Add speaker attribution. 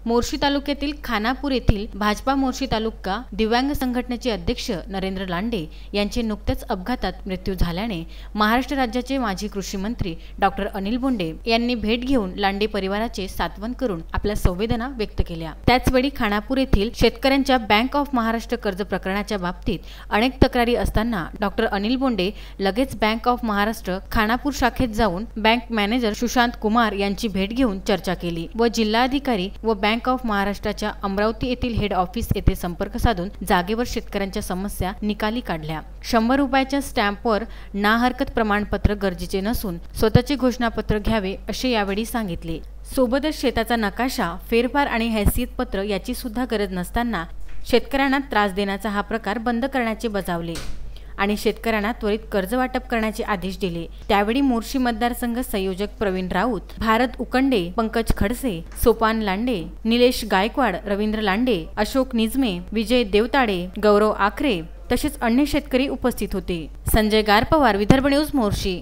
Speaker 1: मोर्शी तालुक्यातील खानापूर येथील भाजपा मोर्शी तालुका दिव्यांग संघटनेचे अध्यक्ष नरेंद्र लांडे यांचे नुकत्याच अपघातात मृत्यू झाल्याने महाराष्ट्र राज्याचे माजी कृषी मंत्री डॉक्टर अनिल बोंडे यांनी भेट घेऊन लांडे परिवाराचे सांत्वन करून आपल्या संवेदना व्यक्त केल्या। त्याचवेळी खानापूर येथील शेतकऱ्यांच्या बँक ऑफ महाराष्ट्र कर्ज प्रकरणाच्या बाबतीत अनेक तक्रारी असताना डॉक्टर अनिल बोंडे लगेच बँक ऑफ महाराष्ट्र खानापूर शाखेत जाऊन बँक मॅनेजर सुशांत कुमार यांची भेट घेऊन चर्चा केली व जिल्हाधिकारी व बँक ऑफ महाराष्ट्राच्या अमरावती येथील हेड ऑफिस येथे संपर्क साधून जागेवर शेतकऱ्यांच्या समस्या निकाली काढल्या। 100 रुपयाच्या स्टॅम्पवर ना हरकत प्रमाणपत्र गरजेचे नसून स्वतःचे घोषणापत्र घ्यावे असे यावेळी सांगितले। सोबतच शेताचा नकाशा, फेरफार आणि हैसियत पत्र याची सुद्धा गरज नसताना शेतकऱ्यांना त्रास देण्याचा हा प्रकार बंद करण्याचे बजावले आणि शेतकऱ्यांना त्वरित कर्ज वाटप करण्याचे आदेश दिले। त्यावेळी मोर्शी मतदारसंघ संयोजक प्रवीण राऊत, भारत उकंडे, पंकज खडसे, सोपान लांडे, निलेश गायकवाड, रवींद्र लांडे, अशोक निजमे, विजय देवताडे, गौरव आखरे तसेच अन्य शेतकरी उपस्थित होते। संजय गारपवार, विदर्भ न्यूज, मोर्शी।